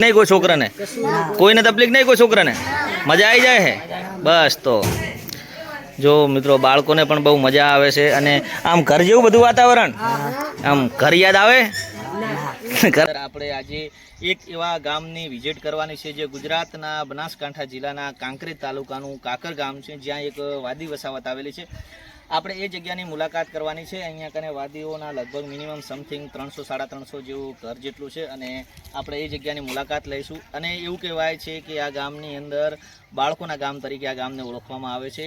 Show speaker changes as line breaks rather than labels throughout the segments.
नहीं कोई छोकरा ने कोई ने तकलीफ नहीं कोई छोकरा ने मजा आई जाए है बस। तो जो मित्रों बाळकोने पण बहु मजा आवे छे अने आम घर जेवुं बधुं वातावरण आम घर याद आवे। આપણે આજે એક એવા ગામની વિઝિટ કરવાની છે જે ગુજરાતના બનાસકાંઠા જિલ્લાના કાંકરેજ તાલુકાનું કાકર ગામ છે, જ્યાં એક વાદી વસાવત આવેલી છે। આપણે એ જગ્યાની મુલાકાત કરવાની છે। અહીંયા કને વાદીઓના લગભગ મિનિમમ સમથિંગ 300-350 જેવું ઘર જેટલું છે અને આપણે એ જગ્યાની મુલાકાત લઈશું। અને એવું કહેવાય છે કે આ ગામની અંદર બાળકોના ગામ તરીકે આ ગામને ઓળખવામાં આવે છે,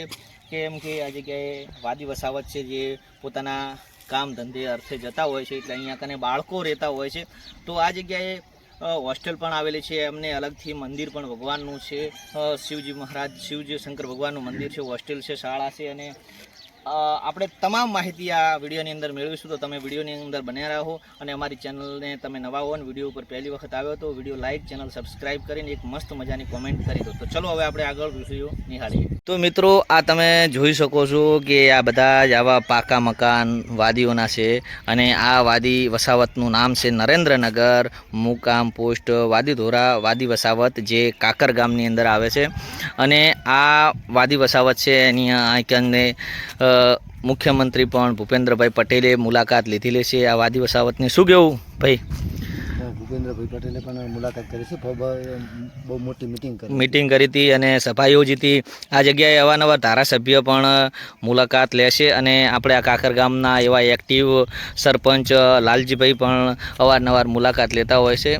કેમ કે આ જગ્યાએ વાદી વસાવત છે જે પોતાના કામ ધંધે અર્થે જતા હોય છે, એટલે અહીંયા કને બાળકો રહેતા હોય છે। તો આ જગ્યાએ હોસ્ટેલ પણ આવેલી છે, એમને અલગથી મંદિર પણ ભગવાનનું છે, શિવજી મહારાજ શિવજી શંકર ભગવાનનું મંદિર છે, હોસ્ટેલ છે, શાળા છે। અને આપણે તમામ માહિતી આ વિડીયોની અંદર મેળવીશું, તો તમે વિડીયોની અંદર બન્યા રહો। અને અમારી ચેનલને તમે નવા હો અને વિડીયો ઉપર પહેલી વખત આવ્યો તો વિડીયો લાઇક ચેનલ સબસ્ક્રાઇબ કરીને એક મસ્ત મજાની કોમેન્ટ કરી દો। તો ચલો હવે આપણે આગળ વિડીયો નિહાળીએ। તો મિત્રો આ તમે જોઈ શકો છો કે આ બધા જ આવા પાકા મકાન વાદીઓના છે અને આ વાદી વસાવતનું નામ છે નરેન્દ્રનગર, મુકામ પોસ્ટ વાદીધોરા વાદી વસાવત, જે કાકર ગામની અંદર આવે છે। અને આ વાદી વસાવત છે એની આઈકનને મુખ્યમંત્રી પણ ભૂપેન્દ્રભાઈ પટેલે મુલાકાત લીધેલી છે આ વાદી વસાવતની। શું કહેવું ભાઈ?
ભૂપેન્દ્રભાઈ પટેલે પણ મુલાકાત કરી છે, બહુ મોટી
મીટિંગ કરી હતી અને સભા યોજી હતી। આ જગ્યાએ અવારનવાર ધારાસભ્ય પણ મુલાકાત લેશે અને આપણે આ કાકર ગામના એવા એક્ટિવ સરપંચ લાલજીભાઈ પણ અવારનવાર મુલાકાત લેતા હોય છે।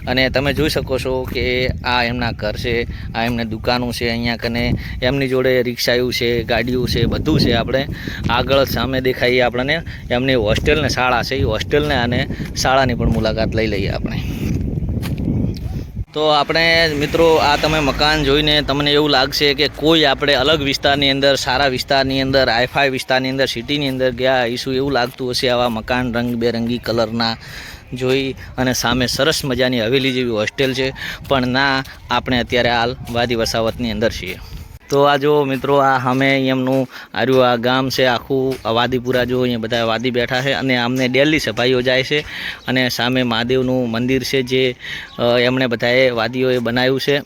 અને તમે જોઈ શકો છો કે આ એમના ઘર છે, આ એમને દુકાનો છે, અહીંયા કને એમની જોડે રિક્ષાઓ છે, ગાડીઓ છે, બધું છે। આપણે આગળ સામે દેખાઈએ આપણને એમની હોસ્ટેલ ને શાળા છે, એ હોસ્ટેલને અને શાળાની પણ મુલાકાત લઈ લઈએ આપણે। તો આપણે મિત્રો આ તમે મકાન જોઈને તમને એવું લાગશે કે કોઈ આપણે અલગ વિસ્તારની અંદર, સારા વિસ્તારની અંદર, હાઈફાઈ વિસ્તારની અંદર, સિટીની અંદર ગયા ઈશું એવું લાગતું હશે। આવા મકાન રંગબેરંગી કલરના જોઈ અને સામે સરસ મજાની હવેલી જેવી હોસ્ટેલ છે, પણ ના, આપણે અત્યારે હાલ વાદી વસાવતની અંદર છીએ। તો આ જો મિત્રો આ સામે એમનું આર્યું આ ગામ છે આખું વાદીપુરા, જો અહીંયા બધા વાદી બેઠા છે અને આમને ડેલી સભા યોજાય છે। અને સામે મહાદેવનું મંદિર છે જે એમણે બધાએ વાદીઓએ બનાવ્યું છે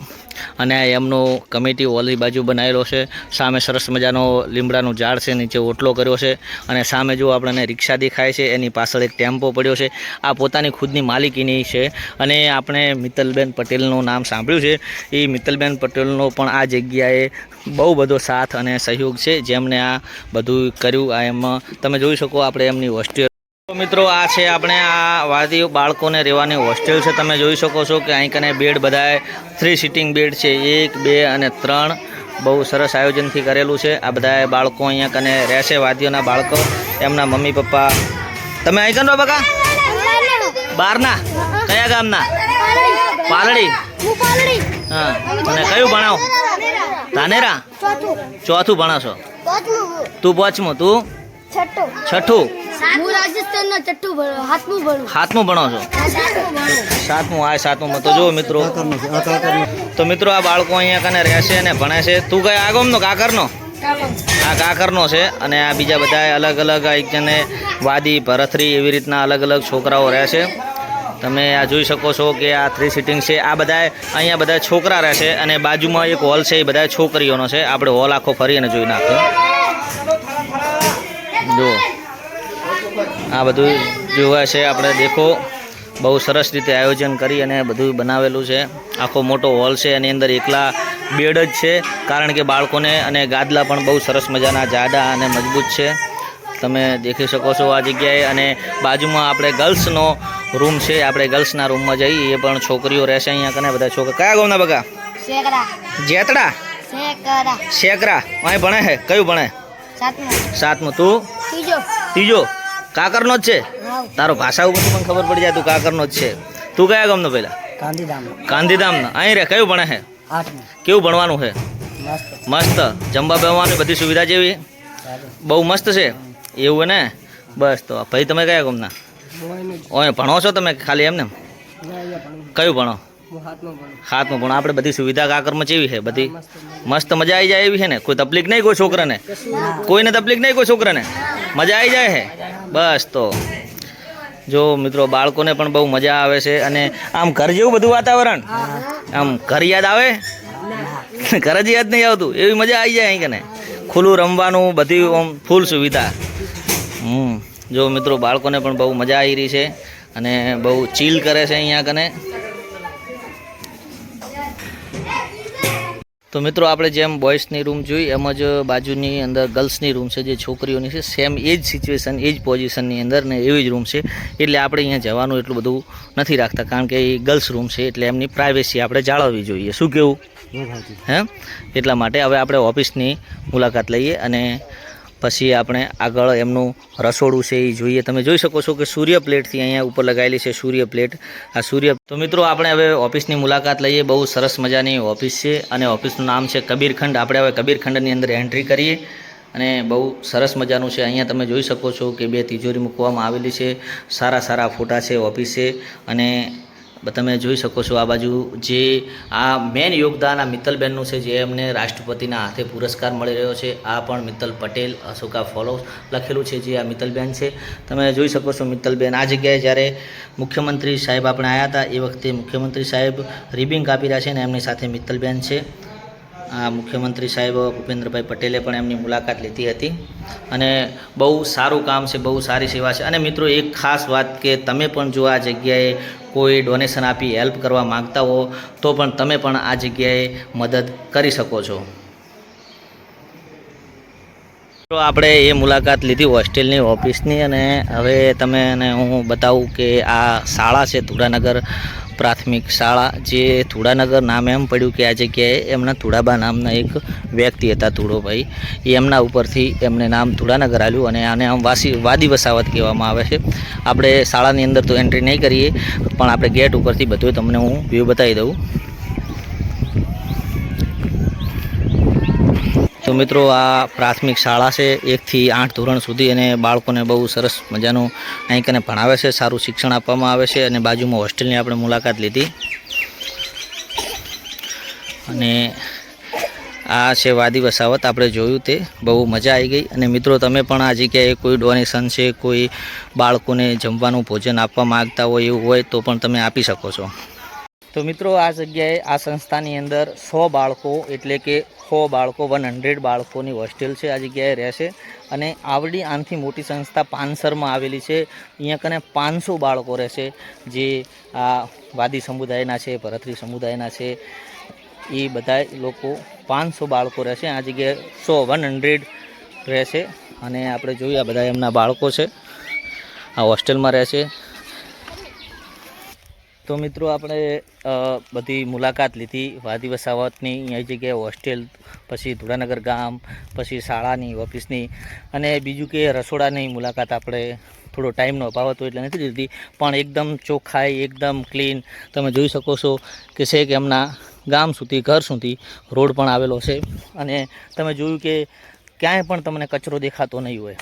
અને એમનો કમિટી હોલ એ બાજુ બનાવેલો છે। સામે સરસ મજાનો લીમડાનું ઝાડ છે, નીચે ઓટલો કર્યો છે અને સામે જો આપણને રિક્ષા દેખાય છે, એની પાછળ એક ટેમ્પો પડ્યો છે। આ પોતાની ખુદની માલિકીની છે અને આપણે મિત્તલબેન પટેલનું નામ સાંભળ્યું છે। એ મિત્તલબેન પટેલનો પણ આ જગ્યાએ બહુ બધો સાથ અને સહયોગ છે, જેમને આ બધું કર્યું। આ એમાં તમે જોઈ શકો આપણે એમની હોસ્ટેલ। તો મિત્રો આ છે આપણે આ વાદી બાળકોને રહેવાની હોસ્ટેલ છે। તમે જોઈ શકો છો કે અહીં કને બેડ બધાએ 3 સિટિંગ બેડ છે, 1, 2 અને 3, બહુ સરસ આયોજનથી કરેલું છે। આ બધા બાળકો અહીંયા કને રહેશે, વાદીઓના બાળકો, એમના મમ્મી પપ્પા। તમે અહીં કનો બકા? બહારના? કયા ગામના? પાલડી। હા, અને કયું ભણાવો? ધાનેરા? ચોથું ભણો છો? તું 5મું, તું 6ઠું? હાથમું ભણો છો? 7મું? આ 7મું। તો જો મિત્રો, તો મિત્રો આ બાળકો અહીંયા કને રહેશે અને ભણે છે। તું કયા આગમનો? કાકરનો? આ કાકરનો છે અને આ બીજા બધા અલગ અલગ એકને વાદી ભરથરી એવી રીતના અલગ અલગ છોકરાઓ રહે છે। તમે આ જોઈ શકો છો કે આ 3 સિટિંગ છે। આ બધા અહીંયા બધા છોકરા રહેશે અને બાજુમાં એક હોલ છે, એ બધા છોકરીઓનો છે। આપણે હોલ આખો ફરી અને જોઈ નાખ્યો। જો આ બધું જોવા છે આપણે, દેખો બહુ સરસ રીતે આયોજન કરી અને બધું બનાવેલું છે। આખો મોટો હોલ છે, એની અંદર એકલા બેડ જ છે, કારણ કે બાળકોને અને ગાદલા પણ બહુ સરસ મજાના જાડા અને મજબૂત છે, તમે દેખી શકો છો આ જગ્યાએ। અને બાજુમાં આપણે ગર્લ્સનો રૂમ છે, આપણે ગર્લ્સના રૂમમાં જઈએ, એ પણ છોકરીઓ રહેશે અહીંયા કને બધા છોકરા। કયા ગામના બકા? જેતડા? શેકરા? અહીં ભણે છે? કયું ભણે? 7મું। તું? ત્રીજો? કાકરનો જ છે? તારો ભાષા ઉપર મને ખબર પડી જાય તું કાકરનો જ છે। તું કયા ગામનો? પહેલા ગાંધીધામનો। અહીં રે? કયું ભણે છે? 8મું। કેવું ભણવાનું છે? મસ્ત? જમવા બેસવાની બધી સુવિધા જેવી? બહુ મસ્ત છે એવું ને? બસ। તો ભાઈ તમે કયા ગામના? ઓય ભણો છો તમે ખાલી એમને? કયું ભણો? 7મું ભણો। આપણે બધી સુવિધા કાકરમાં કેવી છે? બધી મસ્ત, મજા આવી જાય એવી છે ને? કોઈ તકલીફ નહીં કોઈ છોકરાને? કોઈને તકલીફ નહીં કોઈ છોકરાને? મજા આવી જાય છે બસ। તો જો મિત્રો બાળકોને પણ બહુ મજા આવે છે અને આમ ઘર જેવું બધું વાતાવરણ, આમ ઘર યાદ આવે? ઘર જ યાદ નહીં આવતું, એવી મજા આવી જાય અહીં કને. ખુલ્લું રમવાનું, બધી આમ ફૂલ સુવિધા. જો મિત્રો બાળકોને પણ બહુ મજા આવી રહી છે અને બહુ ચીલ કરે છે અહીંયા કને. તો મિત્રો આપણે જેમ બોયસની રૂમ જોઈ એમ જ બાજુની અંદર ગર્લ્સની રૂમ છે, જે છોકરીઓની છે. સેમ એ જ સિચ્યુએશન, એ જ પોઝિશનની અંદર ને એવી જ રૂમ છે. એટલે આપણે અહીંયા જવાનું એટલું બધું નથી રાખતા, કારણ કે એ ગર્લ્સ રૂમ છે એટલે એમની પ્રાઇવેસી આપણે જાળવવી જોઈએ. શું કેવું? હે, એટલા માટે હવે આપણે ઓફિસની મુલાકાત લઈએ અને પછી આપણે આગળ એમનું રસોડું છે એ જોઈએ. તમે જોઈ શકો છો કે સૂર્ય પ્લેટથી અહીંયા ઉપર લગાવેલી છે સૂર્ય પ્લેટ. આ સૂર્ય. તો મિત્રો આપણે હવે ઓફિસની મુલાકાત લઈએ. બહુ સરસ મજાની ઓફિસ છે અને ઓફિસનું નામ છે કબીરખંડ. આપણે હવે કબીરખંડની અંદર એન્ટ્રી કરીએ અને બહુ સરસ મજાનું છે. અહીંયા તમે જોઈ શકો છો કે 2 તિજોરી મૂકવામાં આવેલી છે. સારા સારા ફોટા છે ઓફિસ છે. અને તમે જોઈ શકો છો આ બાજુ જે આ મેન યોગદાન આ મિત્તલબેનનું છે, જે એમને રાષ્ટ્રપતિના હાથે પુરસ્કાર મળી રહ્યો છે. આ પણ મિત્તલ પટેલ અશોકા ફોલો લખેલું છે, જે આ મિત્તલબેન છે. તમે જોઈ શકો છો મિત્તલબેન આ જગ્યાએ જ્યારે મુખ્યમંત્રી સાહેબ આપણે આવ્યા હતા એ વખતે મુખ્યમંત્રી સાહેબ રિબિંગ કાપી રહ્યા છે ને એમની સાથે મિત્તલબેન છે. આ મુખ્યમંત્રી સાહેબ ભૂપેન્દ્રભાઈ પટેલે પણ એમની મુલાકાત લીધી હતી અને બહુ સારું કામ છે, બહુ સારી સેવા છે. અને મિત્રો એક ખાસ વાત કે તમે પણ જો આ જગ્યાએ કોઈ ડોનેશન આપી હેલ્પ કરવા માગતા હો તો પણ તમે પણ આ જગ્યાએ મદદ કરી શકો છો. તો આપણે એ મુલાકાત લીધી હોસ્ટેલની ઓફિસની અને હવે તમને હું બતાવું કે આ શાળા છે ધુડાનગર પ્રાથમિક શાળા, જે ધુડાનગર નામ એમ પડ્યું કે આ જગ્યાએ એમના ધુડાબા નામના એક વ્યક્તિ હતા, ધુડોભાઈ. એમના ઉપરથી એમને નામ ધુડાનગર આવ્યું અને આને આમ વાદી વસાવત કહેવામાં આવે છે. આપણે શાળાની અંદર તો એન્ટ્રી નહીં કરીએ પણ આપણે ગેટ ઉપરથી બધું તમને હું વ્યૂ બતાવી દઉં. તો મિત્રો આ પ્રાથમિક શાળા છે 1 થી 8 ધોરણ સુધી અને બાળકોને બહુ સરસ મજાનું અહીં કને ભણાવે છે, સારું શિક્ષણ આપવામાં આવે છે. અને બાજુમાં હોસ્ટેલની આપણે મુલાકાત લીધી અને આ છે વાદી વસાવત. આપણે જોયું તે બહુ મજા આવી ગઈ. અને મિત્રો તમે પણ આ જગ્યાએ કોઈ ડોનેશન છે, કોઈ બાળકોને જમવાનું ભોજન આપવા માગતા હોય એવું હોય તો પણ તમે આપી શકો છો. તો મિત્રો આ જગ્યાએ આ સંસ્થાની અંદર 100 બાળકો એટલે કે 100 બાળકો 100 બાળકોની હોસ્ટેલ છે આ જગ્યાએ રહેશે. અને આવડી આનથી મોટી સંસ્થા પાનસરમાં આવેલી છે. અહીંયા કને 500 બાળકો રહેશે, જે આ વાદી સમુદાયના છે, ભરતરી સમુદાયના છે. એ બધા લોકો 500 બાળકો રહેશે આ જગ્યાએ. 100 રહેશે. અને આપણે જોઈએ આ બધા એમના બાળકો છે, આ હોસ્ટેલમાં રહેશે. તો મિત્રો આપણે બધી મુલાકાત લીધી વાદી વસાવતની, અહીંયા જગ્યાએ હોસ્ટેલ, પછી ધુડાનગર ગામ, પછી શાળાની ઓફિસની અને બીજું કે રસોડાની મુલાકાત આપણે થોડો ટાઈમનો અભાવ હતો એટલે નથી લીધી. પણ એકદમ ચોખ્ખાઈ, એકદમ ક્લીન. તમે જોઈ શકો છો કે છે કે એમના ગામ સુધી, ઘર સુધી રોડ પણ આવેલો છે. અને તમે જોયું કે ક્યાંય પણ તમને કચરો દેખાતો નહીં હોય,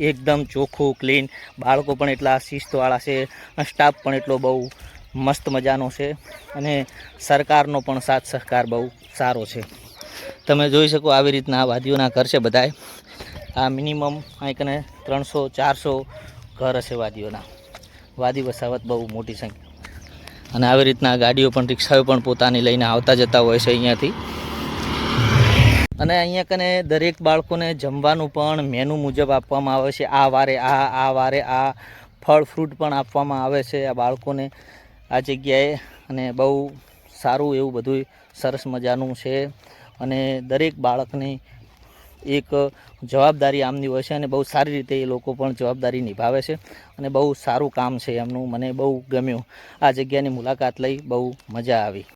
એકદમ ચોખ્ખું ક્લીન. બાળકો પણ એટલા શિસ્તવાળા છે, સ્ટાફ પણ એટલો બહુ મસ્ત મજાનો છે અને સરકારનો પણ સાથ સહકાર બહુ સારો છે. તમે જોઈ શકો આવી રીતના વાદીઓના ઘર છે બધાય. આ મિનિમમ અહીં કને 300-400 ઘર હશે વાદીઓના. વાદી વસાવત બહુ મોટી સંખ્યા. અને આવી રીતના ગાડીઓ પણ, રિક્ષાઓ પણ પોતાની લઈને આવતા જતા હોય છે અહીંયાથી. અને અહીંયા કને દરેક બાળકોને જમવાનું પણ મેનુ મુજબ આપવામાં આવે છે. આ વારે આ વારે આ ફળ ફ્રૂટ પણ આપવામાં આવે છે આ બાળકોને આ જગ્યાએ. અને બહુ સારું એવું બધું સરસ મજાનું છે. અને દરેક બાળકની એક જવાબદારી આમની હોય છે અને બહુ સારી રીતે એ લોકો પણ જવાબદારી નિભાવે છે અને બહુ સારું કામ છે એમનું. મને બહુ ગમ્યું. આ જગ્યાની મુલાકાત લઈ બહુ મજા આવી.